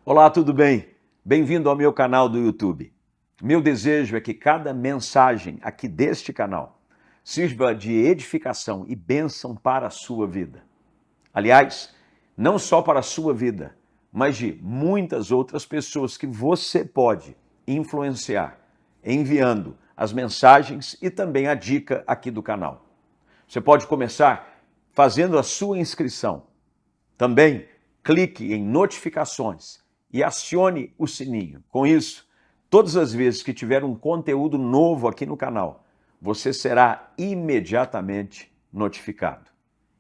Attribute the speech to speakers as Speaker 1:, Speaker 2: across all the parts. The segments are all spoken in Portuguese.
Speaker 1: Olá, tudo bem? Bem-vindo ao meu canal do YouTube. Meu desejo é que cada mensagem aqui deste canal sirva de edificação e bênção para a sua vida. Aliás, não só para a sua vida, mas de muitas outras pessoas que você pode influenciar, enviando as mensagens e também a dica aqui do canal. Você pode começar fazendo a sua inscrição. Também clique em notificações e acione o sininho. Com isso, todas as vezes que tiver um conteúdo novo aqui no canal, você será imediatamente notificado.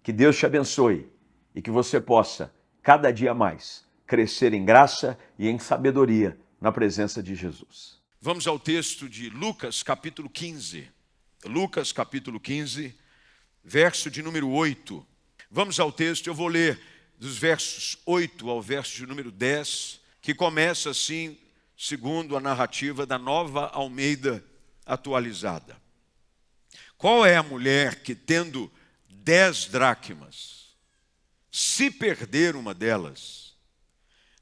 Speaker 1: Que Deus te abençoe e que você possa, cada dia mais, crescer em graça e em sabedoria na presença de Jesus.
Speaker 2: Vamos ao texto de Lucas, capítulo 15. Lucas, capítulo 15, verso de número 8. Vamos ao texto, eu vou ler dos versos 8 ao verso de número 10, que começa assim, segundo a narrativa da Nova Almeida atualizada. Qual é a mulher que, tendo 10 dracmas, se perder uma delas,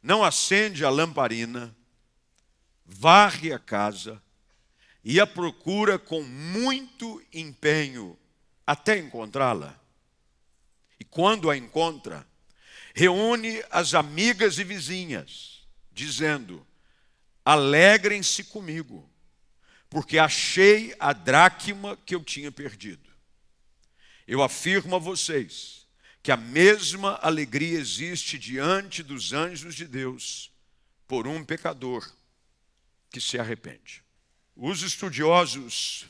Speaker 2: não acende a lamparina, varre a casa e a procura com muito empenho até encontrá-la? E quando a encontra, reúne as amigas e vizinhas, dizendo: alegrem-se comigo, porque achei a dracma que eu tinha perdido. Eu afirmo a vocês que a mesma alegria existe diante dos anjos de Deus por um pecador que se arrepende. Os estudiosos,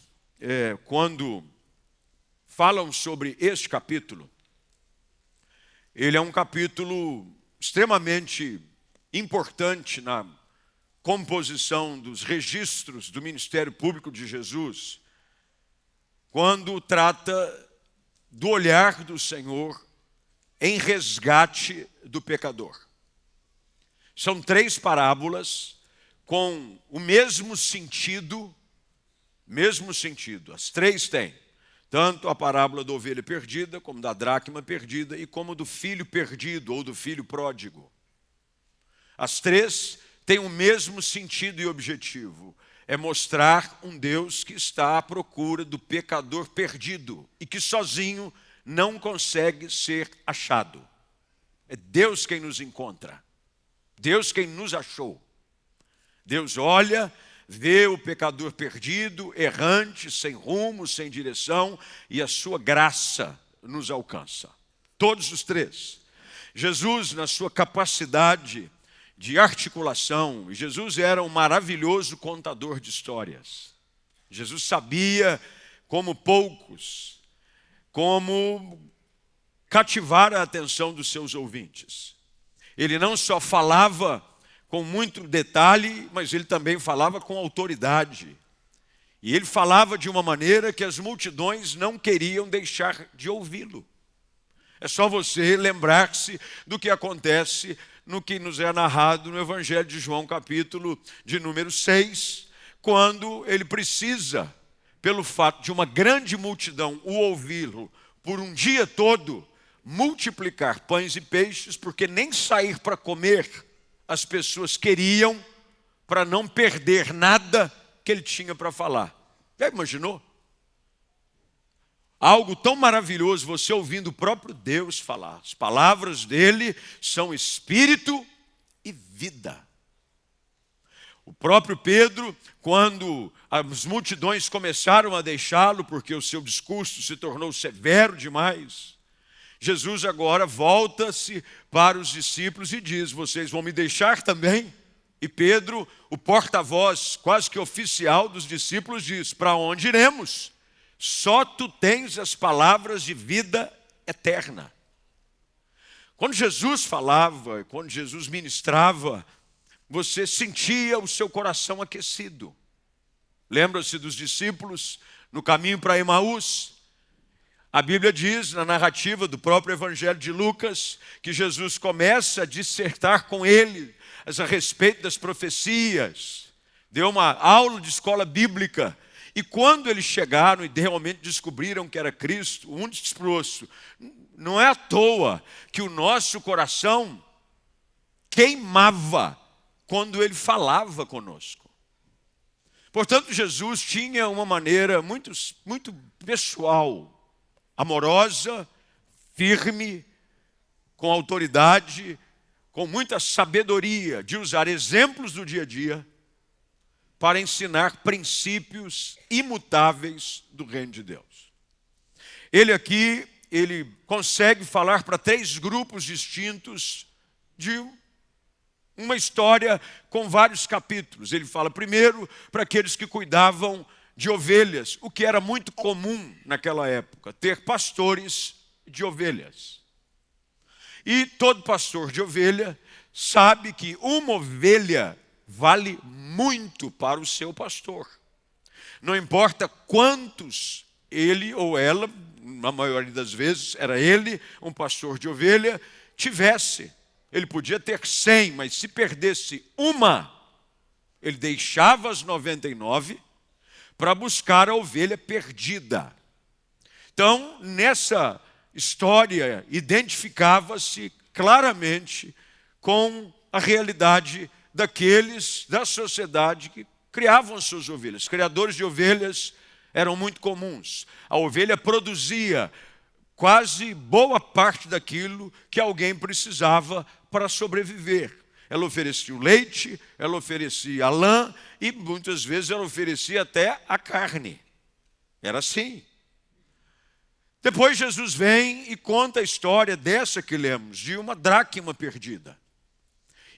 Speaker 2: quando falam sobre este capítulo, ele é um capítulo extremamente importante na composição dos registros do ministério público de Jesus, quando trata do olhar do Senhor em resgate do pecador. São 3 parábolas com o mesmo sentido. As 3 têm. Tanto a parábola da ovelha perdida, como da dracma perdida, e como do filho perdido ou do filho pródigo. As 3 têm o mesmo sentido e objetivo. É mostrar um Deus que está à procura do pecador perdido e que sozinho não consegue ser achado. É Deus quem nos encontra. Deus quem nos achou. Deus olha, vê o pecador perdido, errante, sem rumo, sem direção, e a sua graça nos alcança. Todos os 3. Jesus, na sua capacidade de articulação, Jesus era um maravilhoso contador de histórias. Jesus sabia, como poucos, como cativar a atenção dos seus ouvintes. Ele não só falava com muito detalhe, mas ele também falava com autoridade. E ele falava de uma maneira que as multidões não queriam deixar de ouvi-lo. É só você lembrar-se do que acontece no que nos é narrado no Evangelho de João, capítulo de número 6, quando ele precisa, pelo fato de uma grande multidão o ouvi-lo por um dia todo, multiplicar pães e peixes, porque nem sair para comer as pessoas queriam, para não perder nada que ele tinha para falar. Já imaginou? Algo tão maravilhoso, você ouvindo o próprio Deus falar. As palavras dele são espírito e vida. O próprio Pedro, quando as multidões começaram a deixá-lo, porque o seu discurso se tornou severo demais, Jesus agora volta-se para os discípulos e diz: vocês vão me deixar também? E Pedro, o porta-voz quase que oficial dos discípulos, diz: para onde iremos? Só tu tens as palavras de vida eterna. Quando Jesus falava, quando Jesus ministrava, você sentia o seu coração aquecido. Lembra-se dos discípulos no caminho para Emaús? A Bíblia diz, na narrativa do próprio Evangelho de Lucas, que Jesus começa a dissertar com eles a respeito das profecias. Deu uma aula de escola bíblica. E quando eles chegaram e realmente descobriram que era Cristo, um disse para o outro: não é à toa que o nosso coração queimava quando ele falava conosco. Portanto, Jesus tinha uma maneira muito pessoal, amorosa, firme, com autoridade, com muita sabedoria, de usar exemplos do dia a dia para ensinar princípios imutáveis do reino de Deus. Ele consegue falar para 3 grupos distintos de uma história com vários capítulos. Ele fala primeiro para aqueles que cuidavam de ovelhas, o que era muito comum naquela época, ter pastores de ovelhas. E todo pastor de ovelha sabe que uma ovelha vale muito para o seu pastor. Não importa quantos ele ou ela, na maioria das vezes era ele, um pastor de ovelha, tivesse. Ele podia ter 100, mas se perdesse uma, ele deixava as 99 para buscar a ovelha perdida. Então, nessa história, identificava-se claramente com a realidade daqueles da sociedade que criavam as suas ovelhas. Criadores de ovelhas eram muito comuns. A ovelha produzia quase boa parte daquilo que alguém precisava para sobreviver. Ela oferecia o leite, ela oferecia a lã e muitas vezes ela oferecia até a carne. Era assim. Depois Jesus vem e conta a história dessa que lemos, de uma dracma perdida.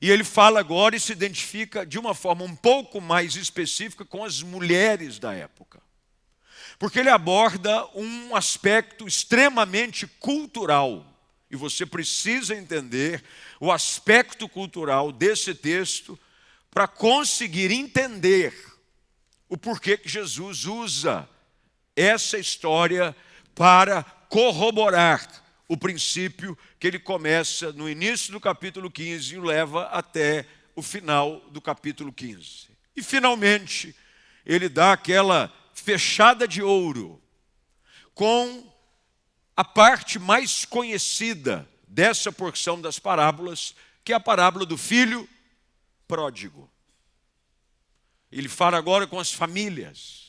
Speaker 2: E ele fala agora e se identifica de uma forma um pouco mais específica com as mulheres da época. Porque ele aborda um aspecto extremamente cultural. E você precisa entender o aspecto cultural desse texto para conseguir entender o porquê que Jesus usa essa história para corroborar o princípio que ele começa no início do capítulo 15 e o leva até o final do capítulo 15. E finalmente, ele dá aquela fechada de ouro com a parte mais conhecida dessa porção das parábolas, que é a parábola do filho pródigo. Ele fala agora com as famílias.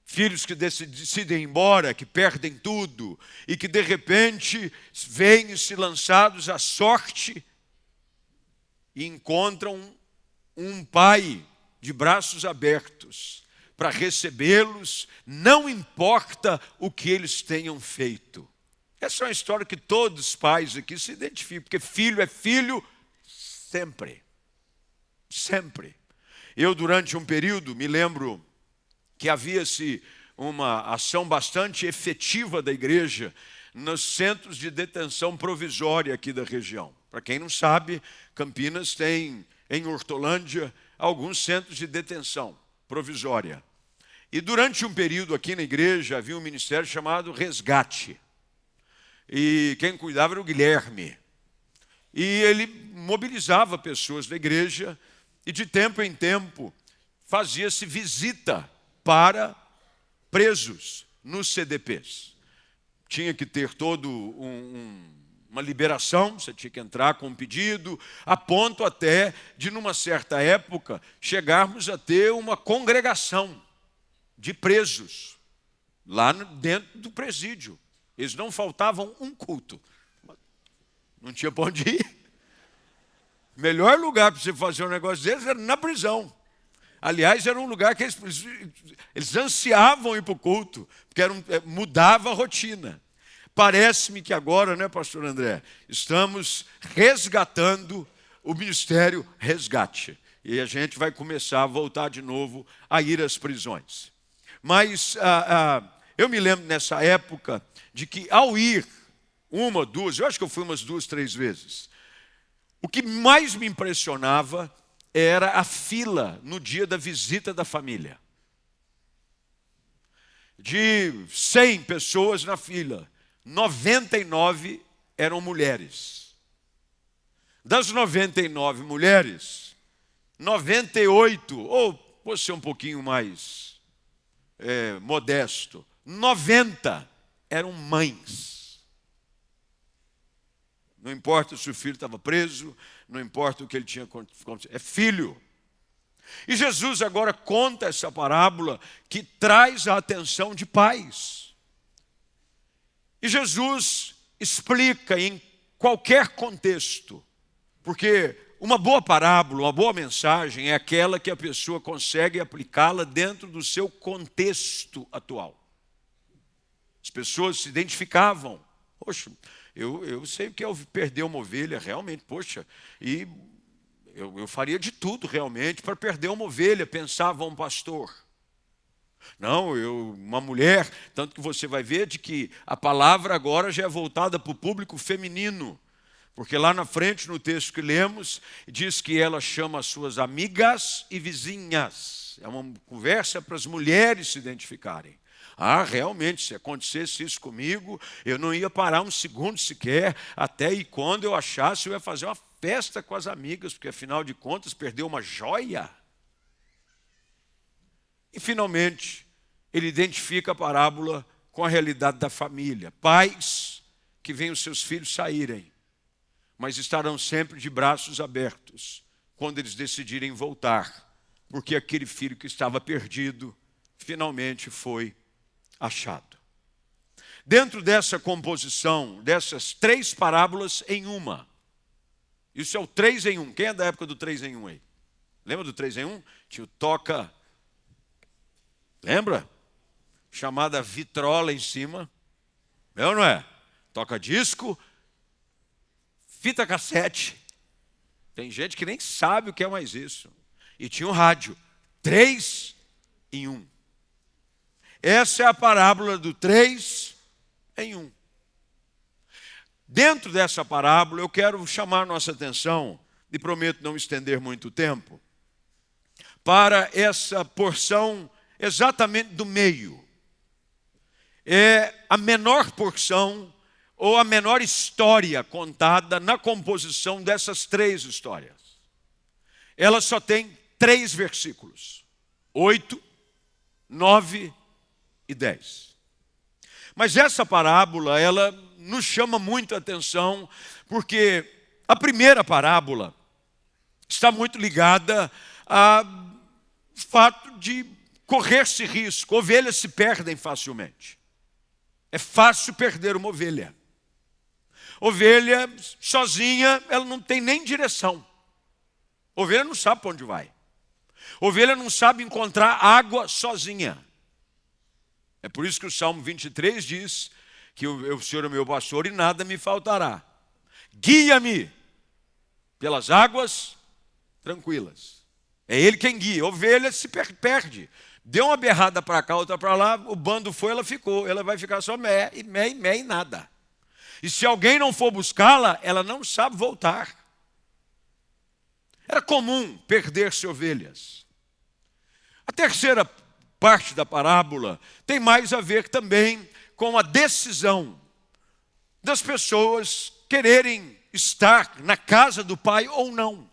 Speaker 2: Filhos que decidem ir embora, que perdem tudo e que de repente veem-se lançados à sorte e encontram um pai de braços abertos para recebê-los, não importa o que eles tenham feito. Essa é uma história que todos os pais aqui se identificam, porque filho é filho sempre. Sempre. Eu, durante um período, me lembro que havia-se uma ação bastante efetiva da igreja nos centros de detenção provisória aqui da região. Para quem não sabe, Campinas tem, em Hortolândia, alguns centros de detenção provisória. E durante um período aqui na igreja havia um ministério chamado Resgate. E quem cuidava era o Guilherme. E ele mobilizava pessoas da igreja e de tempo em tempo fazia-se visita para presos nos CDPs. Tinha que ter todo uma liberação, você tinha que entrar com um pedido, a ponto até de, numa certa época, chegarmos a ter uma congregação de presos lá dentro do presídio. Eles não faltavam um culto. Não tinha para onde ir. Melhor lugar para você fazer um negócio deles era na prisão. Aliás, era um lugar que eles ansiavam ir para o culto, porque mudava a rotina. Parece-me que agora, né, pastor André, estamos resgatando o ministério Resgate. E a gente vai começar a voltar de novo a ir às prisões. Mas eu me lembro nessa época de que ao ir uma, duas, eu acho que eu fui umas 2, 3 vezes, o que mais me impressionava era a fila no dia da visita da família. De 100 pessoas na fila, 99 eram mulheres. Das 99 mulheres, 98, ou vou ser um pouquinho mais modesto, 90 eram mães. Não importa se o filho estava preso, não importa o que ele tinha acontecido, é filho. E Jesus agora conta essa parábola que traz a atenção de pais. E Jesus explica em qualquer contexto, porque uma boa parábola, uma boa mensagem é aquela que a pessoa consegue aplicá-la dentro do seu contexto atual. As pessoas se identificavam. Poxa, eu sei o que é perder uma ovelha, realmente, poxa, e eu faria de tudo realmente para perder uma ovelha, pensava um pastor. Não, uma mulher, tanto que você vai ver de que a palavra agora já é voltada para o público feminino. Porque lá na frente, no texto que lemos, diz que ela chama as suas amigas e vizinhas. É uma conversa para as mulheres se identificarem. Ah, realmente, se acontecesse isso comigo, eu não ia parar um segundo sequer, até e quando eu achasse, eu ia fazer uma festa com as amigas, porque afinal de contas, perdeu uma joia. E finalmente, ele identifica a parábola com a realidade da família. Pais que veem os seus filhos saírem, mas estarão sempre de braços abertos quando eles decidirem voltar, porque aquele filho que estava perdido finalmente foi achado. Dentro dessa composição, dessas 3 parábolas em uma, isso é o 3 em 1. Quem é da época do 3 em 1 aí? Lembra do 3 em 1? Tinha o toca, lembra? Chamada vitrola em cima, é ou não é? Toca disco, fita cassete. Tem gente que nem sabe o que é mais isso. E tinha um rádio. 3 em 1. Essa é a parábola do 3 em 1. Dentro dessa parábola, eu quero chamar nossa atenção, e prometo não estender muito tempo, para essa porção exatamente do meio. É a menor porção ou a menor história contada na composição dessas 3 histórias. Ela só tem 3 versículos, 8, 9 e 10. Mas essa parábola, ela nos chama muito a atenção, porque a primeira parábola está muito ligada ao fato de correr-se risco. Ovelhas se perdem facilmente. É fácil perder uma ovelha. Ovelha sozinha, ela não tem nem direção. Ovelha não sabe para onde vai. Ovelha não sabe encontrar água sozinha. É por isso que o Salmo 23 diz que o Senhor é o meu pastor e nada me faltará. Guia-me pelas águas tranquilas. É Ele quem guia. Ovelha se perde. Deu uma berrada para cá, outra para lá, o bando foi, ela ficou. Ela vai ficar só mé e nada. E se alguém não for buscá-la, ela não sabe voltar. Era comum perder-se ovelhas. A terceira parte da parábola tem mais a ver também com a decisão das pessoas quererem estar na casa do Pai ou não.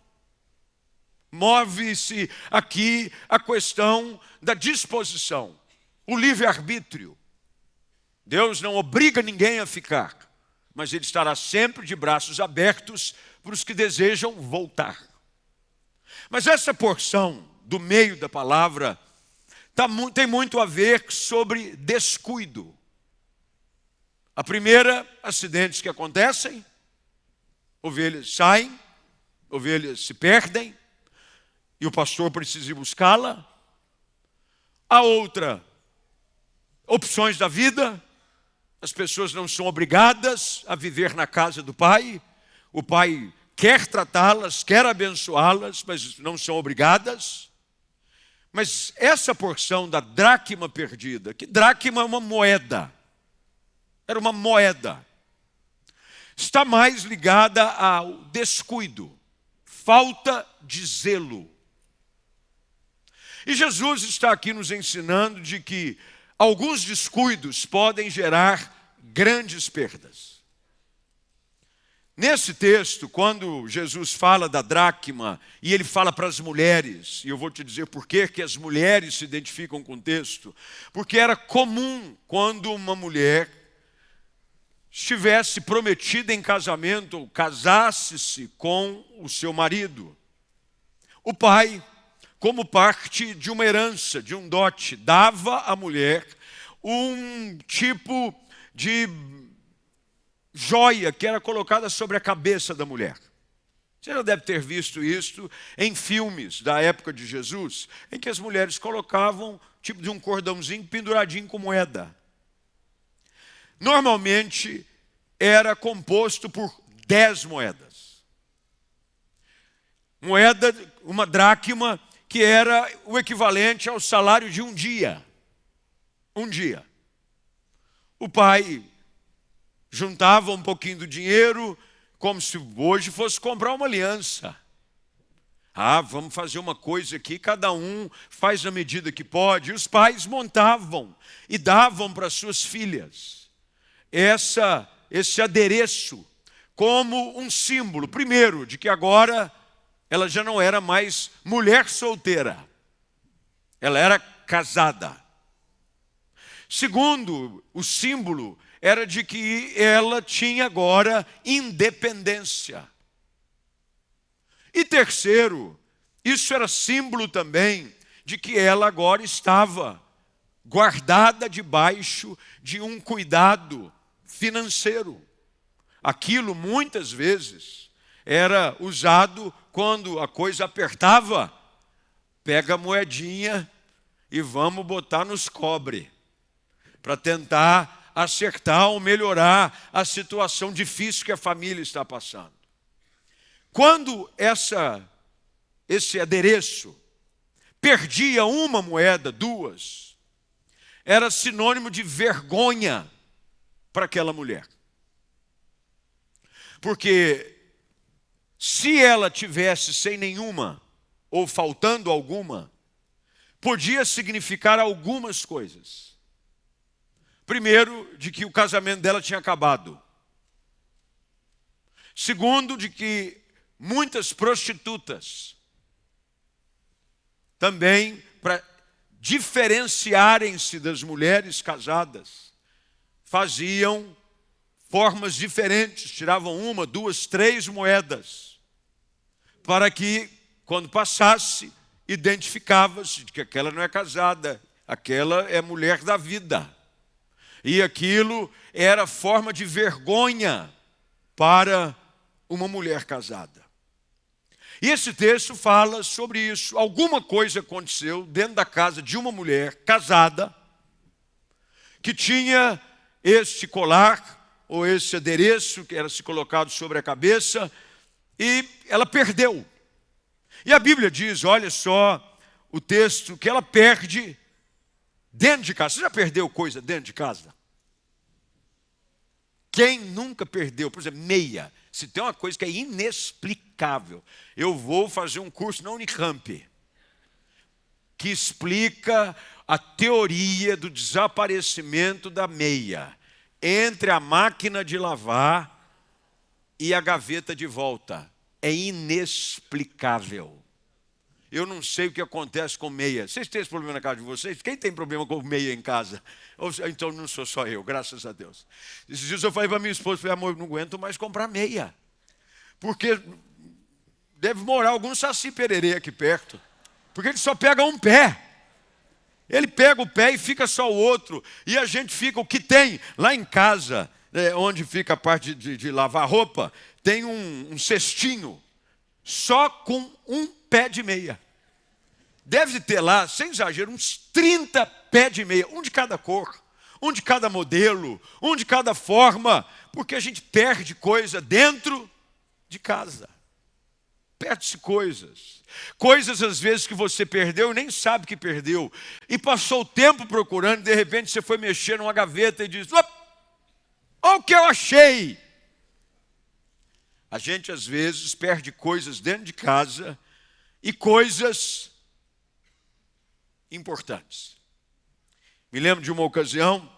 Speaker 2: Move-se aqui a questão da disposição, o livre-arbítrio. Deus não obriga ninguém a ficar, mas Ele estará sempre de braços abertos para os que desejam voltar. Mas essa porção do meio da palavra tem muito a ver sobre descuido. A primeira, acidentes que acontecem, ovelhas saem, ovelhas se perdem, e o pastor precisa ir buscá-la. A outra, opções da vida, as pessoas não são obrigadas a viver na casa do Pai, o Pai quer tratá-las, quer abençoá-las, mas não são obrigadas. Mas essa porção da dracma perdida, que dracma é uma moeda, era uma moeda, está mais ligada ao descuido, falta de zelo. E Jesus está aqui nos ensinando de que alguns descuidos podem gerar grandes perdas. Nesse texto, quando Jesus fala da dracma, e ele fala para as mulheres, e eu vou te dizer por que as mulheres se identificam com o texto, porque era comum quando uma mulher estivesse prometida em casamento, ou casasse-se com o seu marido. O pai, como parte de uma herança, de um dote, dava à mulher um tipo de joia que era colocada sobre a cabeça da mulher. Você já deve ter visto isso em filmes da época de Jesus, em que as mulheres colocavam tipo de um cordãozinho penduradinho com moeda. Normalmente era composto por 10 moedas. Moeda, uma dracma, que era o equivalente ao salário de um dia. Um dia. O pai juntava um pouquinho do dinheiro, como se hoje fosse comprar uma aliança. Vamos fazer uma coisa aqui, cada um faz na medida que pode. E os pais montavam e davam para suas filhas esse adereço como um símbolo, primeiro, de que agora ela já não era mais mulher solteira, ela era casada. Segundo, o símbolo era de que ela tinha agora independência. E terceiro, isso era símbolo também de que ela agora estava guardada debaixo de um cuidado financeiro. Aquilo muitas vezes era usado quando a coisa apertava. Pega a moedinha e vamos botar nos cobre, para tentar acertar ou melhorar a situação difícil que a família está passando. Quando esse adereço perdia uma moeda, duas, era sinônimo de vergonha para aquela mulher. Porque se ela tivesse sem nenhuma ou faltando alguma, podia significar algumas coisas. Primeiro, de que o casamento dela tinha acabado. Segundo, de que muitas prostitutas, também para diferenciarem-se das mulheres casadas, faziam formas diferentes, tiravam uma, duas, três moedas, para que, quando passasse, identificava-se de que aquela não é casada, aquela é mulher da vida. E aquilo era forma de vergonha para uma mulher casada. E esse texto fala sobre isso. Alguma coisa aconteceu dentro da casa de uma mulher casada que tinha este colar ou esse adereço que era se colocado sobre a cabeça e ela perdeu. E a Bíblia diz, olha só o texto, que ela perde dentro de casa. Você já perdeu coisa dentro de casa? Quem nunca perdeu, por exemplo, meia? Se tem uma coisa que é inexplicável, eu vou fazer um curso na Unicamp que explica a teoria do desaparecimento da meia entre a máquina de lavar e a gaveta de volta. É inexplicável. Eu não sei o que acontece com meia. Vocês têm esse problema na casa de vocês? Quem tem problema com meia em casa? Então não sou só eu, graças a Deus. Esses dias eu falei para minha esposa, falei, amor, eu não aguento mais comprar meia. Porque deve morar algum saci pererê aqui perto. Porque ele só pega um pé. Ele pega o pé e fica só o outro. E a gente fica, o que tem lá em casa, onde fica a parte de lavar roupa, tem um cestinho só com um pé de meia. Deve ter lá, sem exagero, uns 30 pés de meia, um de cada cor, um de cada modelo, um de cada forma, porque a gente perde coisa dentro de casa. Perde-se coisas. Coisas, às vezes, que você perdeu e nem sabe que perdeu. E passou o tempo procurando, e de repente você foi mexer numa gaveta e disse, olha o que eu achei. A gente, às vezes, perde coisas dentro de casa e coisas importantes. Me lembro de uma ocasião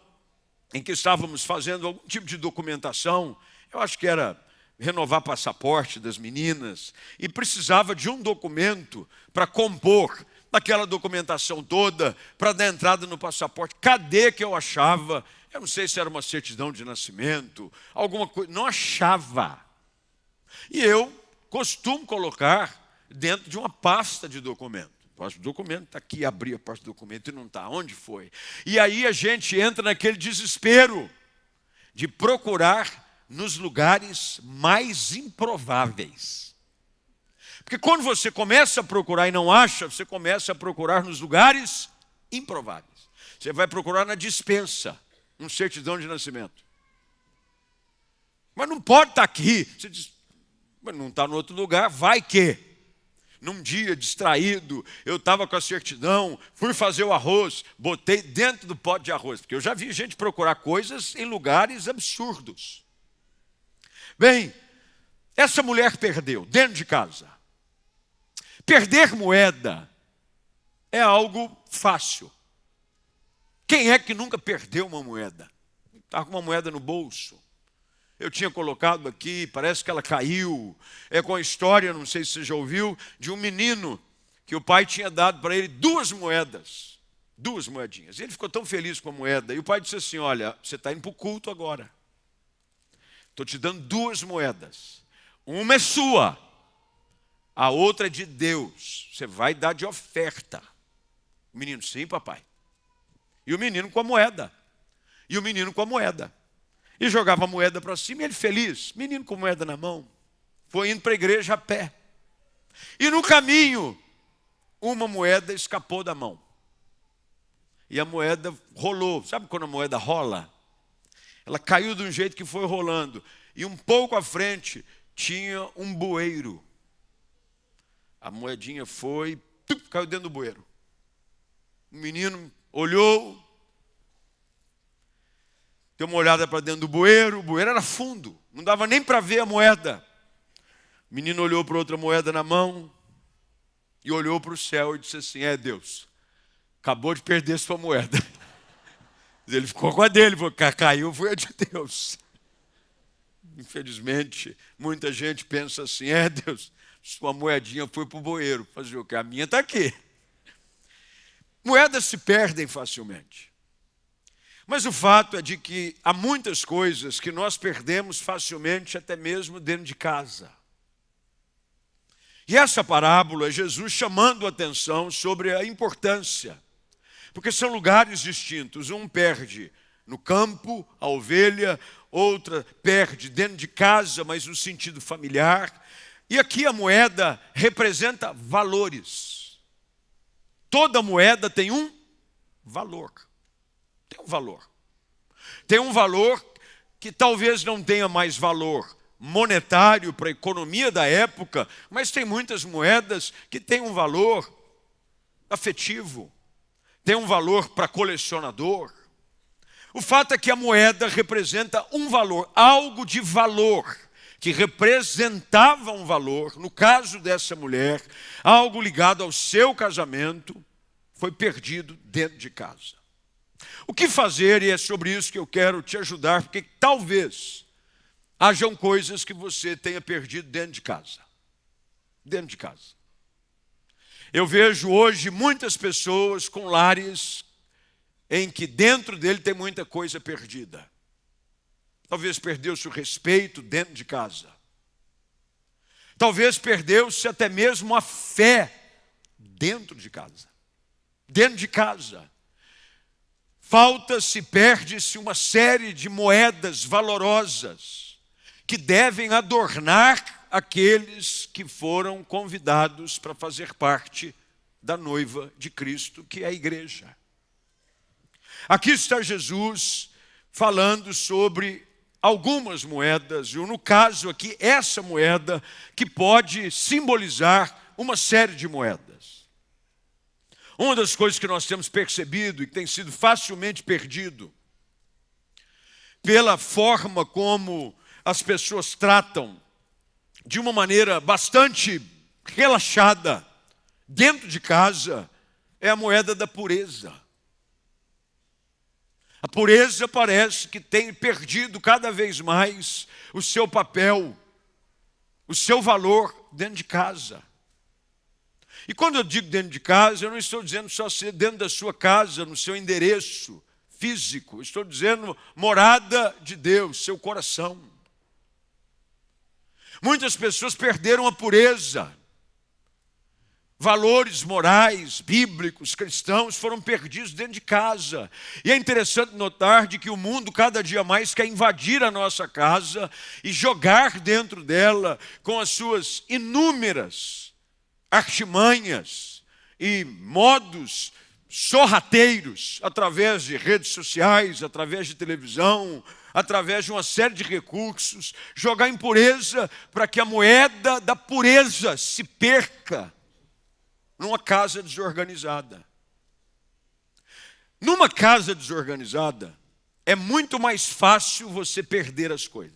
Speaker 2: em que estávamos fazendo algum tipo de documentação, eu acho que era renovar passaporte das meninas, e precisava de um documento para compor aquela documentação toda, para dar entrada no passaporte. Cadê que eu achava Eu não sei se era uma certidão de nascimento, alguma coisa, não achava. E eu costumo colocar dentro de uma pasta de documento. A pasta de documento está aqui, abri a pasta de documento e não está. Onde foi? E aí a gente entra naquele desespero de procurar nos lugares mais improváveis. Porque quando você começa a procurar e não acha, você começa a procurar nos lugares improváveis. Você vai procurar na despensa, uma certidão de nascimento. Mas não pode estar aqui. Você diz, mas não está no outro lugar, vai que? Num dia distraído, eu estava com a certidão, fui fazer o arroz, botei dentro do pote de arroz. Porque eu já vi gente procurar coisas em lugares absurdos. Bem, essa mulher perdeu dentro de casa. Perder moeda é algo fácil. Quem é que nunca perdeu uma moeda? Estava com uma moeda no bolso. Eu tinha colocado aqui, parece que ela caiu. É com a história, não sei se você já ouviu, de um menino que o pai tinha dado para ele 2 moedas. 2 moedinhas. Ele ficou tão feliz com a moeda. E o pai disse assim, olha, você está indo para o culto agora. Estou te dando 2 moedas. Uma é sua. A outra é de Deus. Você vai dar de oferta. O menino, sim, papai. E o menino com a moeda. E o menino com a moeda. E jogava a moeda para cima e ele feliz. Menino com moeda na mão. Foi indo para a igreja a pé. E no caminho, uma moeda escapou da mão. E a moeda rolou. Sabe quando a moeda rola? Ela caiu de um jeito que foi rolando. E um pouco à frente tinha um bueiro. A moedinha foi, caiu dentro do bueiro. O menino olhou, deu uma olhada para dentro do bueiro. O bueiro era fundo, não dava nem para ver a moeda. O menino olhou para outra moeda na mão e olhou para o céu e disse assim, Deus, acabou de perder sua moeda. Ele ficou com a dele, falou, caiu, foi a de Deus. Infelizmente, muita gente pensa assim, Deus, sua moedinha foi para o bueiro. Fazer o quê? A minha está aqui. Moedas se perdem facilmente. Mas o fato é de que há muitas coisas que nós perdemos facilmente, até mesmo dentro de casa. E essa parábola é Jesus chamando a atenção sobre a importância. Porque são lugares distintos. Um perde no campo, a ovelha, outra perde dentro de casa, mas no sentido familiar. E aqui a moeda representa valores. Toda moeda tem um valor. Tem um valor. Tem um valor que talvez não tenha mais valor monetário para a economia da época, mas tem muitas moedas que têm um valor afetivo, tem um valor para colecionador. O fato é que a moeda representa um valor, algo de valor, que representava um valor, no caso dessa mulher, algo ligado ao seu casamento, foi perdido dentro de casa. O que fazer, e é sobre isso que eu quero te ajudar, porque talvez hajam coisas que você tenha perdido dentro de casa. Dentro de casa. Eu vejo hoje muitas pessoas com lares em que dentro dele tem muita coisa perdida. Talvez perdeu-se o respeito dentro de casa. Talvez perdeu-se até mesmo a fé dentro de casa. Dentro de casa. Falta-se, perde-se uma série de moedas valorosas que devem adornar aqueles que foram convidados para fazer parte da noiva de Cristo, que é a igreja. Aqui está Jesus falando sobre algumas moedas, e no caso aqui, essa moeda que pode simbolizar uma série de moedas. Uma das coisas que nós temos percebido e que tem sido facilmente perdido, pela forma como as pessoas tratam de uma maneira bastante relaxada dentro de casa, é a moeda da pureza. A pureza parece que tem perdido cada vez mais o seu papel, o seu valor dentro de casa. E quando eu digo dentro de casa, eu não estou dizendo só ser dentro da sua casa, no seu endereço físico, estou dizendo morada de Deus, seu coração. Muitas pessoas perderam a pureza. Valores morais, bíblicos, cristãos foram perdidos dentro de casa. E é interessante notar de que o mundo cada dia mais quer invadir a nossa casa e jogar dentro dela com as suas inúmeras artimanhas e modos sorrateiros, através de redes sociais, através de televisão, através de uma série de recursos, jogar impureza para que a moeda da pureza se perca numa casa desorganizada. Numa casa desorganizada, é muito mais fácil você perder as coisas.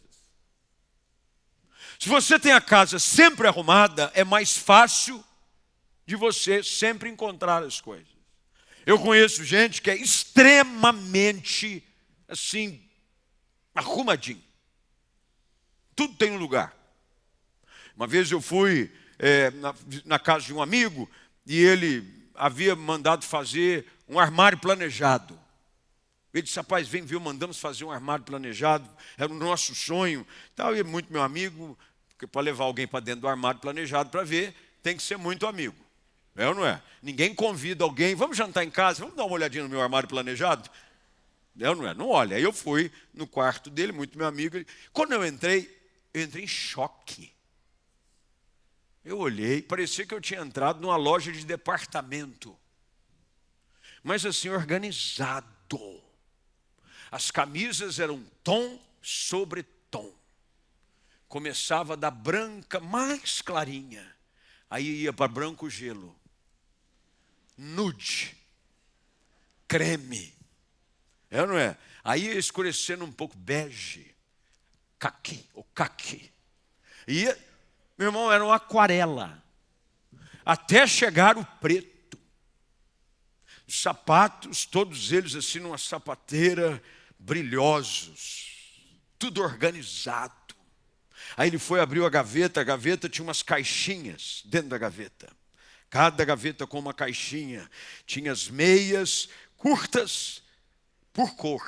Speaker 2: Se você tem a casa sempre arrumada, é mais fácil de você sempre encontrar as coisas. Eu conheço gente que é extremamente, assim, arrumadinho. Tudo tem um lugar. Uma vez eu fui na casa de um amigo e ele havia mandado fazer um armário planejado. Ele disse, rapaz, vem ver, mandamos fazer um armário planejado, era o nosso sonho. Tal, e muito meu amigo, porque para levar alguém para dentro do armário planejado para ver, tem que ser muito amigo. É ou não é? Ninguém convida alguém, vamos jantar em casa, vamos dar uma olhadinha no meu armário planejado? É ou não é? Não olha. Aí eu fui no quarto dele, muito meu amigo. Quando eu entrei em choque. Eu olhei, parecia que eu tinha entrado numa loja de departamento. Mas assim, organizado. As camisas eram tom sobre tom. Começava da branca mais clarinha. Aí ia para branco gelo. Nude. Creme. É ou não é? Aí ia escurecendo um pouco bege. Caqui, ou caqui. E, meu irmão, era uma aquarela. Até chegar o preto. Os sapatos, todos eles assim numa sapateira, brilhosos. Tudo organizado. Aí ele foi, abriu a gaveta tinha umas caixinhas dentro da gaveta. Cada gaveta com uma caixinha. Tinha as meias curtas por cor.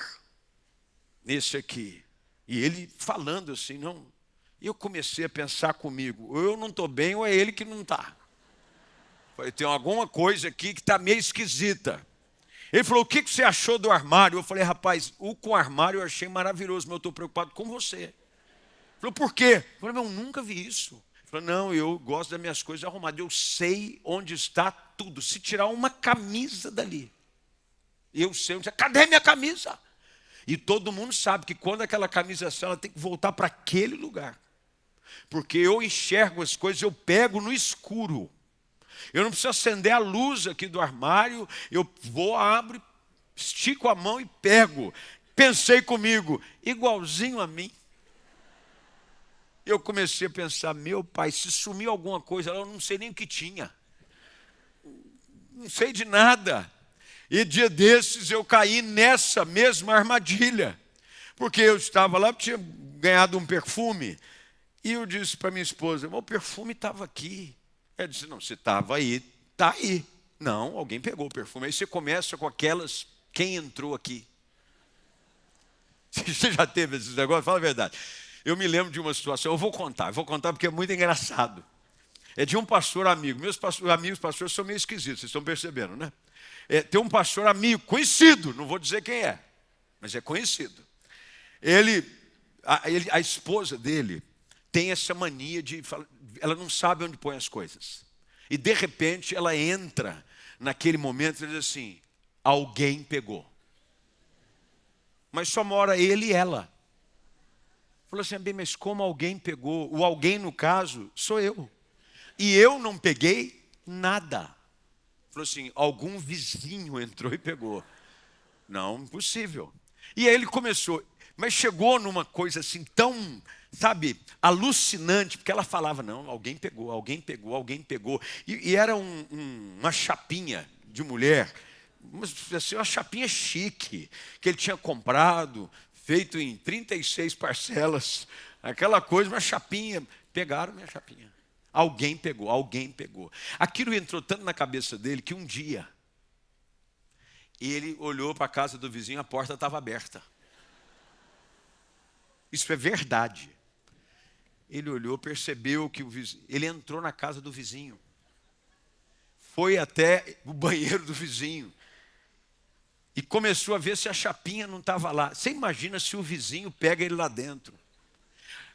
Speaker 2: Nesse aqui. E ele falando assim, não. E eu comecei a pensar comigo, ou eu não estou bem ou é ele que não está. Falei, tem alguma coisa aqui que está meio esquisita. Ele falou, o que você achou do armário? Eu falei, rapaz, o com armário eu achei maravilhoso, mas eu estou preocupado com você. Ele falou, por quê? Eu falei, eu nunca vi isso. Ele falou, não, eu gosto das minhas coisas arrumadas, eu sei onde está tudo. Se tirar uma camisa dali, eu sei onde está. Cadê minha camisa? E todo mundo sabe que quando aquela camisa sai, ela tem que voltar para aquele lugar. Porque eu enxergo as coisas, eu pego no escuro. Eu não preciso acender a luz aqui do armário, eu vou, abro, estico a mão e pego. Pensei comigo, igualzinho a mim. Eu comecei a pensar, meu pai, se sumiu alguma coisa, eu não sei nem o que tinha. Não sei de nada. E dia desses eu caí nessa mesma armadilha. Porque eu estava lá, tinha ganhado um perfume. E eu disse para minha esposa, o perfume estava aqui. Ela disse, não, você estava aí, está aí. Não, alguém pegou o perfume. Aí você começa com aquelas, quem entrou aqui? Você já teve esses negócios? Fala a verdade. Eu me lembro de uma situação, eu vou contar porque é muito engraçado. É de um pastor amigo. Meus amigos pastores são meio esquisitos, vocês estão percebendo, né? Tem um pastor amigo, conhecido, não vou dizer quem é, mas é conhecido. A esposa dele tem essa mania de falar, ela não sabe onde põe as coisas. E de repente ela entra naquele momento e diz assim, alguém pegou. Mas só mora ele e ela. Falou assim, bem, mas como alguém pegou? O alguém, no caso, sou eu. E eu não peguei nada. Falou assim, algum vizinho entrou e pegou. Não, impossível. E aí ele começou, mas chegou numa coisa assim tão, sabe, alucinante, porque ela falava, não, alguém pegou, alguém pegou, alguém pegou. E era uma chapinha de mulher, assim, uma chapinha chique, que ele tinha comprado, feito em 36 parcelas, aquela coisa, uma chapinha. Pegaram minha chapinha. Alguém pegou, alguém pegou. Aquilo entrou tanto na cabeça dele que um dia E ele olhou para a casa do vizinho, a porta estava aberta. Isso é verdade. Ele olhou, percebeu que ele entrou na casa do vizinho. Foi até o banheiro do vizinho. E começou a ver se a chapinha não estava lá. Você imagina se o vizinho pega ele lá dentro.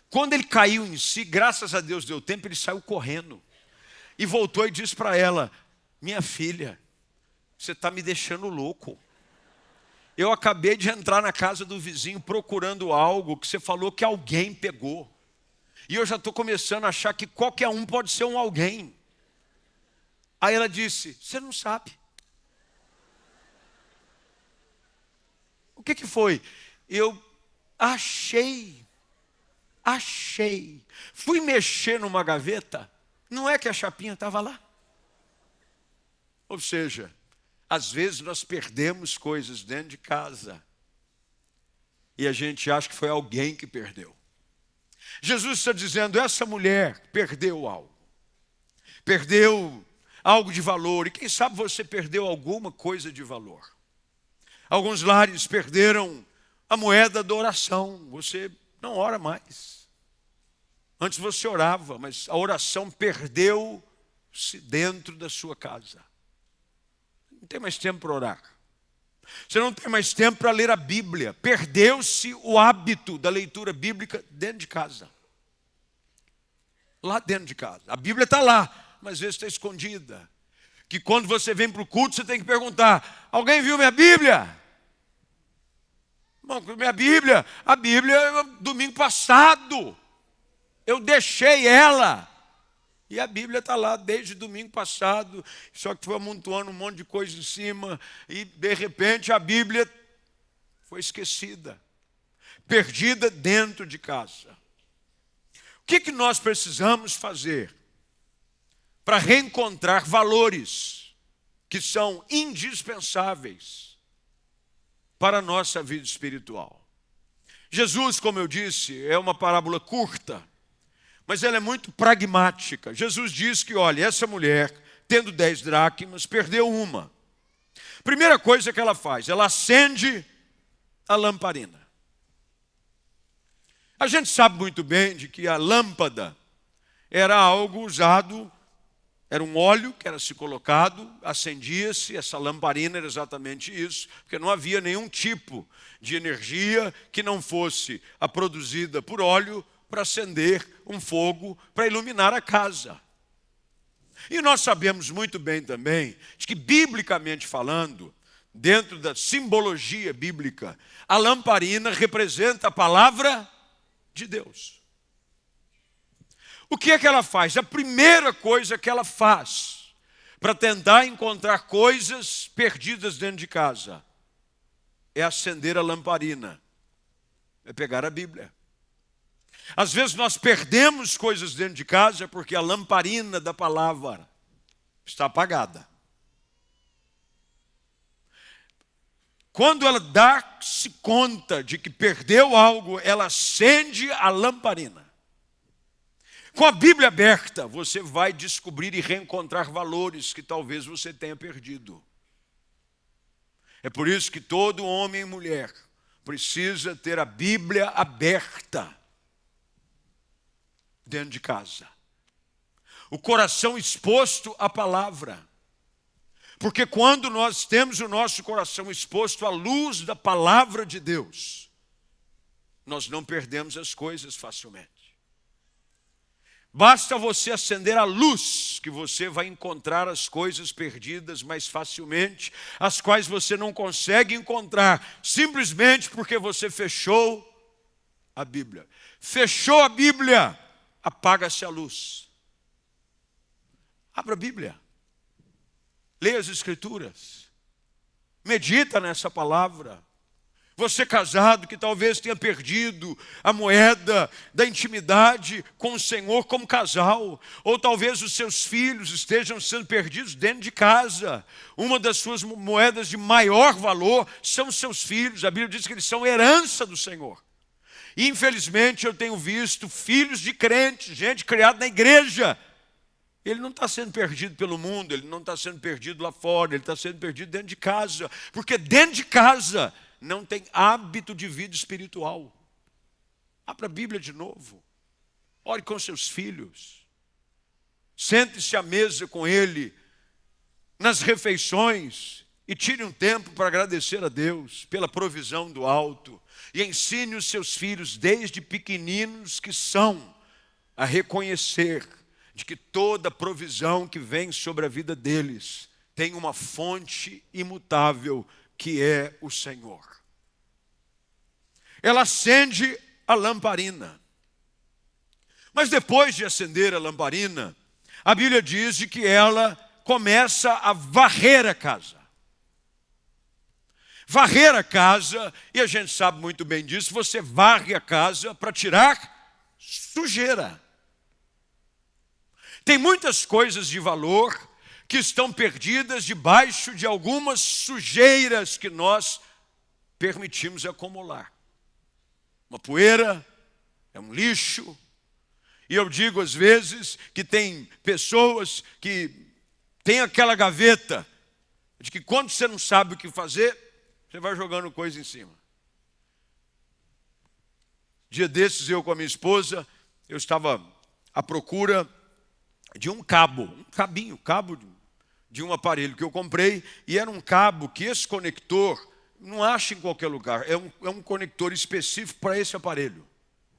Speaker 2: Quando ele caiu em si, graças a Deus deu tempo, ele saiu correndo. E voltou e disse para ela: minha filha, você está me deixando louco. Eu acabei de entrar na casa do vizinho procurando algo que você falou que alguém pegou. E eu já estou começando a achar que qualquer um pode ser um alguém. Aí ela disse: você não sabe. O que foi? Eu achei. Fui mexer numa gaveta, não é que a chapinha estava lá. Ou seja, às vezes nós perdemos coisas dentro de casa e a gente acha que foi alguém que perdeu. Jesus está dizendo: essa mulher perdeu algo. Perdeu algo de valor. E quem sabe você perdeu alguma coisa de valor. Alguns lares perderam a moeda da oração. Você não ora mais. Antes você orava, mas a oração perdeu-se dentro da sua casa. Não tem mais tempo para orar. Você não tem mais tempo para ler a Bíblia. Perdeu-se o hábito da leitura bíblica dentro de casa. Lá dentro de casa. A Bíblia está lá, mas às vezes está escondida. Que quando você vem para o culto, você tem que perguntar: alguém viu minha Bíblia? Bom, minha Bíblia, a Bíblia, domingo passado, eu deixei ela. E a Bíblia está lá desde domingo passado, só que foi amontoando um monte de coisa em cima, e de repente a Bíblia foi esquecida, perdida dentro de casa. O que nós precisamos fazer para reencontrar valores que são indispensáveis para a nossa vida espiritual? Jesus, como eu disse, é uma parábola curta, mas ela é muito pragmática. Jesus diz que, olha, essa mulher, tendo 10 dracmas, perdeu uma. Primeira coisa que ela faz, ela acende a lamparina. A gente sabe muito bem de que a lâmpada era algo usado, era um óleo que era se colocado, acendia-se, essa lamparina era exatamente isso, porque não havia nenhum tipo de energia que não fosse a produzida por óleo para acender um fogo, para iluminar a casa. E nós sabemos muito bem também de que, biblicamente falando, dentro da simbologia bíblica, a lamparina representa a palavra de Deus. O que é que ela faz? A primeira coisa que ela faz para tentar encontrar coisas perdidas dentro de casa é acender a lamparina, é pegar a Bíblia. Às vezes nós perdemos coisas dentro de casa porque a lamparina da palavra está apagada. Quando ela dá-se conta de que perdeu algo, ela acende a lamparina. Com a Bíblia aberta, você vai descobrir e reencontrar valores que talvez você tenha perdido. É por isso que todo homem e mulher precisa ter a Bíblia aberta dentro de casa. O coração exposto à palavra. Porque quando nós temos o nosso coração exposto à luz da palavra de Deus, nós não perdemos as coisas facilmente. Basta você acender a luz que você vai encontrar as coisas perdidas mais facilmente, as quais você não consegue encontrar, simplesmente porque você fechou a Bíblia. Fechou a Bíblia, apaga-se a luz. Abra a Bíblia. Leia as Escrituras. Medita nessa palavra. Você casado que talvez tenha perdido a moeda da intimidade com o Senhor como casal, ou talvez os seus filhos estejam sendo perdidos dentro de casa. Uma das suas moedas de maior valor são os seus filhos. A Bíblia diz que eles são herança do Senhor. E infelizmente eu tenho visto filhos de crentes, gente criada na igreja, Ele não está sendo perdido pelo mundo, ele não está sendo perdido lá fora, ele está sendo perdido dentro de casa. Porque dentro de casa não tem hábito de vida espiritual. Abra a Bíblia de novo. Ore com seus filhos. Sente-se à mesa com ele, nas refeições, e tire um tempo para agradecer a Deus pela provisão do alto. E ensine os seus filhos, desde pequeninos que são, a reconhecer de que toda provisão que vem sobre a vida deles tem uma fonte imutável, que é o Senhor. Ela acende a lamparina. Mas depois de acender a lamparina, a Bíblia diz de que ela começa a varrer a casa. Varrer a casa, e a gente sabe muito bem disso, você varre a casa para tirar sujeira. Tem muitas coisas de valor que estão perdidas debaixo de algumas sujeiras que nós permitimos acumular. Uma poeira, é um lixo. E eu digo às vezes que tem pessoas que têm aquela gaveta de que quando você não sabe o que fazer, você vai jogando coisa em cima. Dia desses, eu com a minha esposa, eu estava à procura de um cabo de um aparelho que eu comprei, e era um cabo que esse conector não acha em qualquer lugar, é um conector específico para esse aparelho,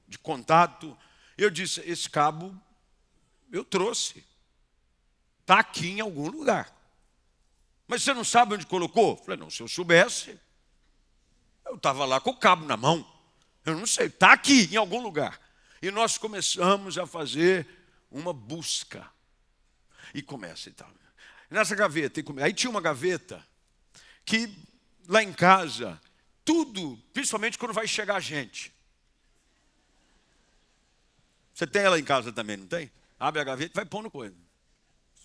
Speaker 2: de contato. Eu disse, esse cabo eu trouxe, está aqui em algum lugar. Mas você não sabe onde colocou? Eu falei, não, se eu soubesse, eu estava lá com o cabo na mão. Eu não sei, está aqui em algum lugar. E nós começamos a fazer uma busca. E começa e tal. Nessa gaveta, aí tinha uma gaveta que lá em casa, tudo, principalmente quando vai chegar gente. Você tem ela em casa também, não tem? Abre a gaveta e vai pondo coisa.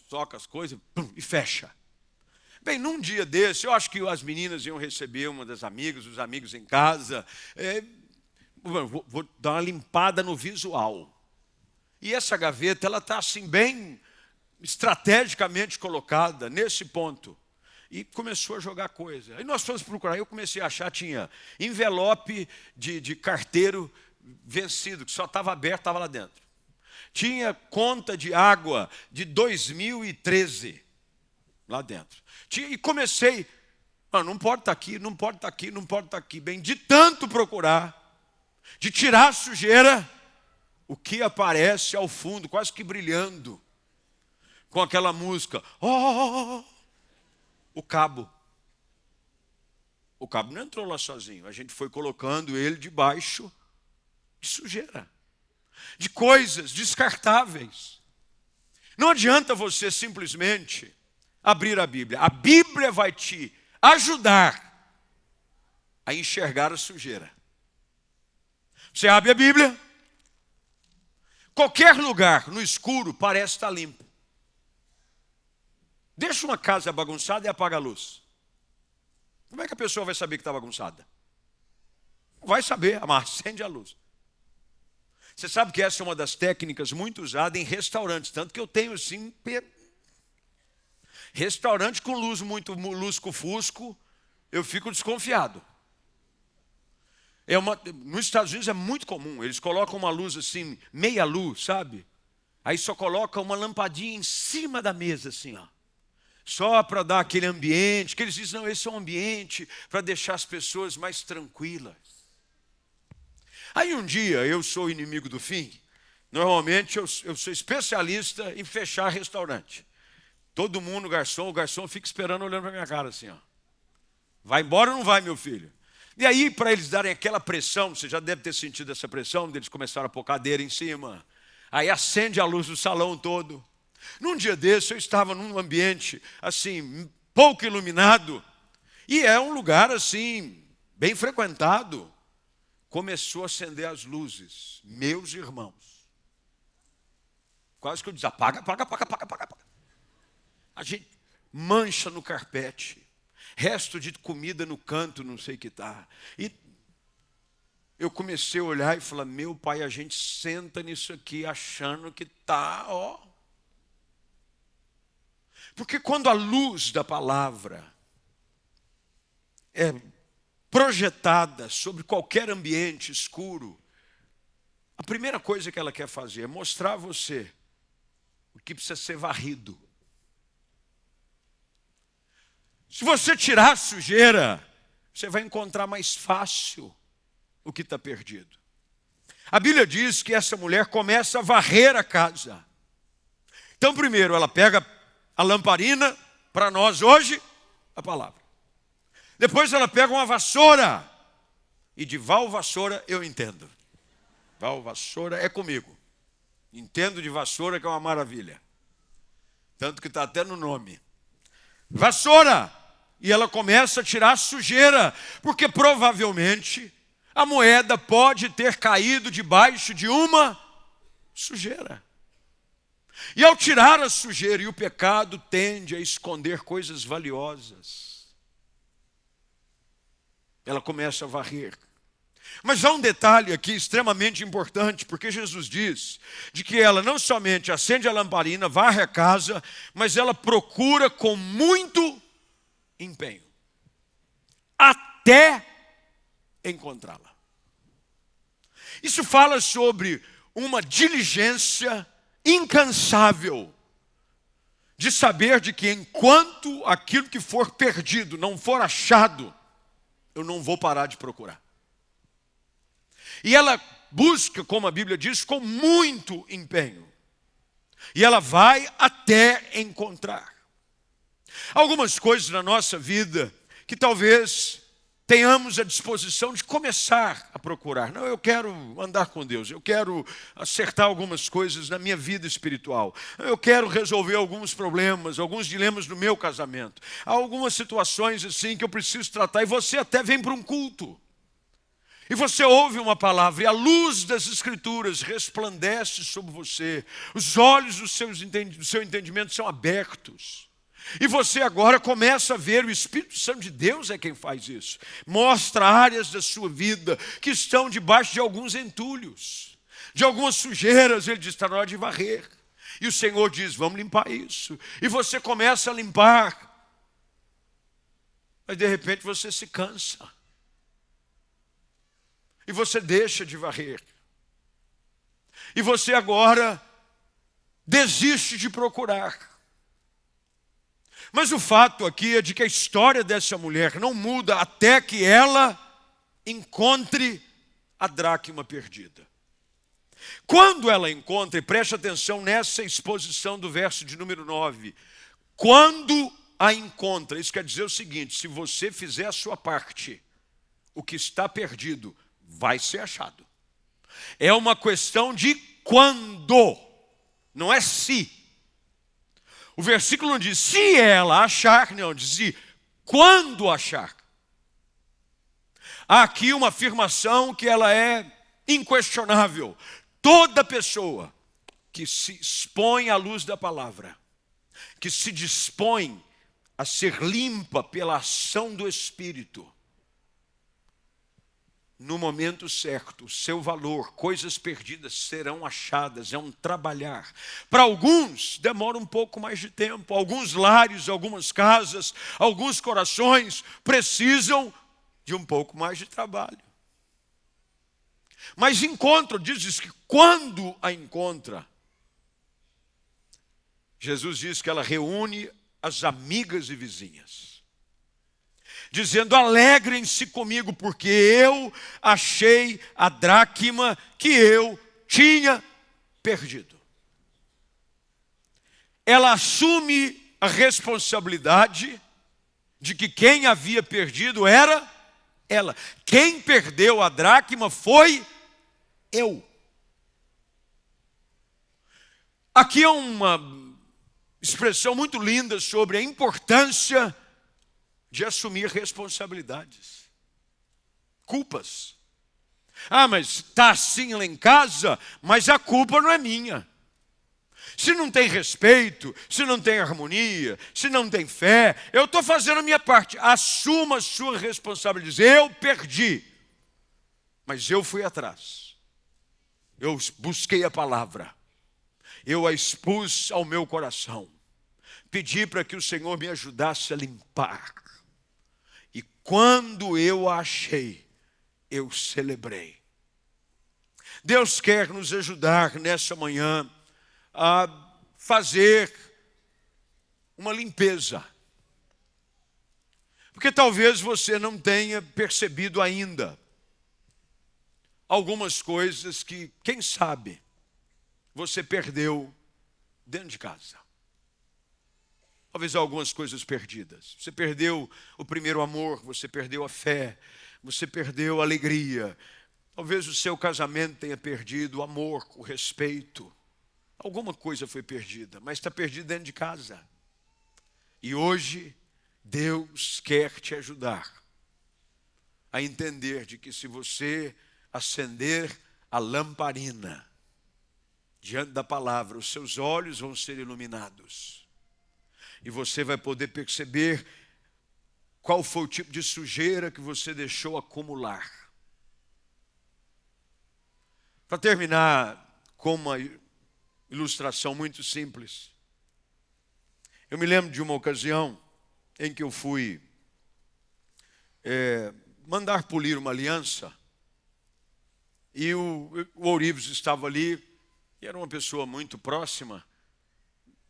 Speaker 2: Soca as coisas e fecha. Bem, num dia desse, eu acho que as meninas iam receber uma das amigas, os amigos em casa. Vou dar uma limpada no visual. E essa gaveta, ela está assim bem estrategicamente colocada nesse ponto. E começou a jogar coisa. Aí nós fomos procurar, eu comecei a achar, tinha envelope de carteiro vencido, que só estava aberto, estava lá dentro. Tinha conta de água de 2013 lá dentro. E comecei, não pode estar aqui, não pode estar aqui, não pode estar aqui. Bem, de tanto procurar, de tirar a sujeira, o que aparece ao fundo, quase que brilhando, com aquela música, o cabo. O cabo não entrou lá sozinho, a gente foi colocando ele debaixo de sujeira, de coisas descartáveis. Não adianta você simplesmente abrir a Bíblia vai te ajudar a enxergar a sujeira. Você abre a Bíblia, qualquer lugar no escuro parece estar limpo. Deixa uma casa bagunçada e apaga a luz. Como é que a pessoa vai saber que está bagunçada? Não vai saber, mas acende a luz. Você sabe que essa é uma das técnicas muito usada em restaurantes, tanto que eu tenho assim, restaurante com luz muito lusco-fusco, eu fico desconfiado. Nos Estados Unidos é muito comum, eles colocam uma luz assim, meia luz, sabe? Aí só coloca uma lampadinha em cima da mesa assim, ó. Só para dar aquele ambiente, que eles dizem, não, esse é um ambiente para deixar as pessoas mais tranquilas. Aí um dia, eu sou inimigo do fim, normalmente eu sou especialista em fechar restaurante. Todo mundo, o garçom fica esperando, olhando para minha cara assim, ó. Vai embora ou não vai, meu filho? E aí, para eles darem aquela pressão, você já deve ter sentido essa pressão, eles começaram a pôr cadeira em cima. Aí acende a luz do salão todo. Num dia desse, eu estava num ambiente, assim, pouco iluminado. E é um lugar, assim, bem frequentado. Começou a acender as luzes. Meus irmãos. Quase que eu disse, apaga. A gente mancha no carpete. Resto de comida no canto, não sei o que está. E eu comecei a olhar e falar, meu pai, a gente senta nisso aqui achando que está, ó. Porque quando a luz da palavra é projetada sobre qualquer ambiente escuro, a primeira coisa que ela quer fazer é mostrar a você o que precisa ser varrido. Se você tirar a sujeira, você vai encontrar mais fácil o que está perdido. A Bíblia diz que essa mulher começa a varrer a casa. Então, primeiro, ela pega a lamparina, para nós hoje, a palavra. Depois ela pega uma vassoura. E de vassoura eu entendo. Vassoura é comigo. Entendo de vassoura, que é uma maravilha. Tanto que está até no nome. Vassoura! E ela começa a tirar a sujeira, porque provavelmente a moeda pode ter caído debaixo de uma sujeira. E ao tirar a sujeira, e o pecado tende a esconder coisas valiosas, ela começa a varrer. Mas há um detalhe aqui extremamente importante, porque Jesus diz de que ela não somente acende a lamparina, varre a casa, mas ela procura com muito empenho, até encontrá-la. Isso fala sobre uma diligência incansável de saber de que enquanto aquilo que for perdido não for achado, eu não vou parar de procurar. E ela busca, como a Bíblia diz, com muito empenho. E ela vai até encontrar. Algumas coisas na nossa vida que talvez tenhamos a disposição de começar a procurar. Não, eu quero andar com Deus, eu quero acertar algumas coisas na minha vida espiritual, eu quero resolver alguns problemas, alguns dilemas no meu casamento. Há algumas situações assim que eu preciso tratar, e você até vem para um culto. E você ouve uma palavra, e a luz das Escrituras resplandece sobre você. Os olhos do seu entendimento são abertos. E você agora começa a ver, o Espírito Santo de Deus é quem faz isso. Mostra áreas da sua vida que estão debaixo de alguns entulhos, de algumas sujeiras. Ele diz, está na hora de varrer. E o Senhor diz, vamos limpar isso. E você começa a limpar. Mas de repente você se cansa. E você deixa de varrer. E você agora desiste de procurar. Mas o fato aqui é de que a história dessa mulher não muda até que ela encontre a dracma perdida. Quando ela encontra, e preste atenção nessa exposição do verso de número 9, quando a encontra, isso quer dizer o seguinte, se você fizer a sua parte, o que está perdido vai ser achado. É uma questão de quando, não é se. O versículo não diz se ela achar, não, diz quando achar. Há aqui uma afirmação que ela é inquestionável. Toda pessoa que se expõe à luz da palavra, que se dispõe a ser limpa pela ação do Espírito, no momento certo, o seu valor, coisas perdidas serão achadas, é um trabalhar. Para alguns, demora um pouco mais de tempo. Alguns lares, algumas casas, alguns corações precisam de um pouco mais de trabalho. Mas encontra, diz que quando a encontra, Jesus diz que ela reúne as amigas e vizinhas, dizendo, alegrem-se comigo, porque eu achei a dracma que eu tinha perdido. Ela assume a responsabilidade de que quem havia perdido era ela. Quem perdeu a dracma foi eu. Aqui é uma expressão muito linda sobre a importância de assumir responsabilidades, culpas. Ah, mas está assim lá em casa, mas a culpa não é minha. Se não tem respeito, se não tem harmonia, se não tem fé, eu estou fazendo a minha parte. Assuma a sua responsabilidade. Eu perdi, mas eu fui atrás. Eu busquei a palavra. Eu a expus ao meu coração. pedi para que o Senhor me ajudasse a limpar. E quando eu a achei, eu celebrei. Deus quer nos ajudar nessa manhã a fazer uma limpeza. Porque talvez você não tenha percebido ainda algumas coisas que, quem sabe, você perdeu dentro de casa. Talvez algumas coisas perdidas. Você perdeu o primeiro amor, você perdeu a fé, você perdeu a alegria. Talvez o seu casamento tenha perdido o amor, o respeito. Alguma coisa foi perdida, mas está perdida dentro de casa. E hoje, Deus quer te ajudar a entender de que se você acender a lamparina diante da palavra, os seus olhos vão ser iluminados. E você vai poder perceber qual foi o tipo de sujeira que você deixou acumular. Para terminar com uma ilustração muito simples. Eu me lembro de uma ocasião em que eu fui mandar polir uma aliança. E o ourives estava ali, e era uma pessoa muito próxima.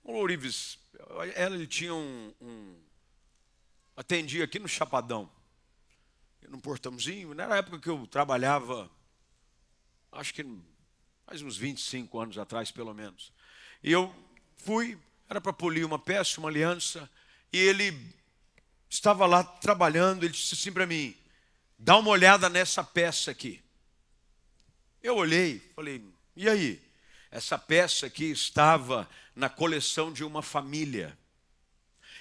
Speaker 2: O ourives, ele tinha atendia aqui no Chapadão, num portãozinho. Na época que eu trabalhava, acho que mais uns 25 anos atrás, pelo menos. E eu fui, era para polir uma peça, uma aliança, e ele estava lá trabalhando, ele disse assim para mim, dá uma olhada nessa peça aqui. Eu olhei, falei, e aí? Essa peça aqui estava na coleção de uma família.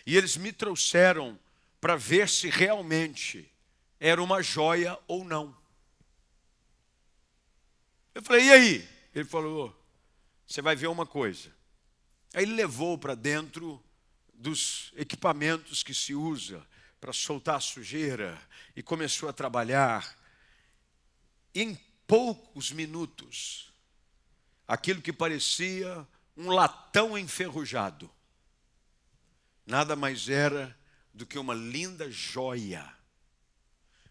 Speaker 2: E eles me trouxeram para ver se realmente era uma joia ou não. Eu falei, e aí? Ele falou, você vai ver uma coisa. Aí ele levou para dentro dos equipamentos que se usa para soltar a sujeira e começou a trabalhar. Em poucos minutos, aquilo que parecia um latão enferrujado, nada mais era do que uma linda joia,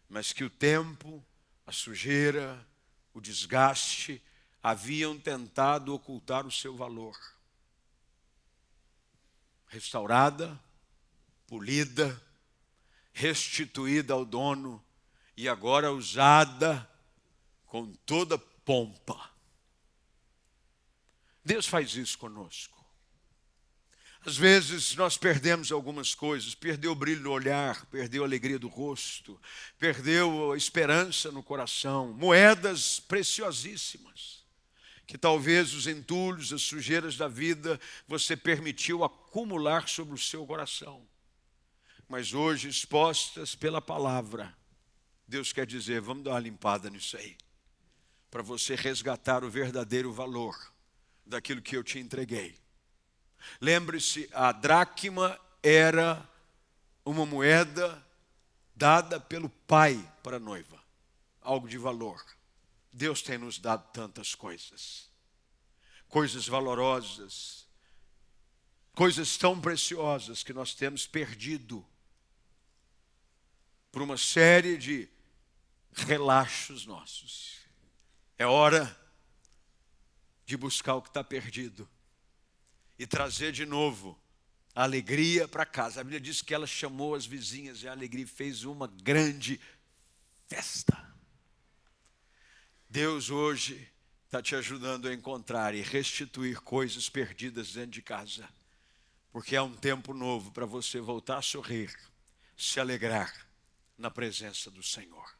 Speaker 2: mas que o tempo, a sujeira, o desgaste haviam tentado ocultar o seu valor. Restaurada, polida, restituída ao dono e agora usada com toda pompa. Deus faz isso conosco. Às vezes nós perdemos algumas coisas, perdeu o brilho no olhar, perdeu a alegria do rosto, perdeu a esperança no coração, moedas preciosíssimas, que talvez os entulhos, as sujeiras da vida, você permitiu acumular sobre o seu coração. Mas hoje, expostas pela palavra, Deus quer dizer, vamos dar uma limpada nisso aí, para você resgatar o verdadeiro valor daquilo que eu te entreguei. Lembre-se, a dracma era uma moeda dada pelo pai para a noiva, algo de valor. Deus tem nos dado tantas coisas, coisas valorosas, coisas tão preciosas que nós temos perdido por uma série de relaxos nossos. É hora de buscar o que está perdido e trazer de novo a alegria para casa. A Bíblia diz que ela chamou as vizinhas e a alegria fez uma grande festa. Deus hoje está te ajudando a encontrar e restituir coisas perdidas dentro de casa, porque é um tempo novo para você voltar a sorrir, se alegrar na presença do Senhor.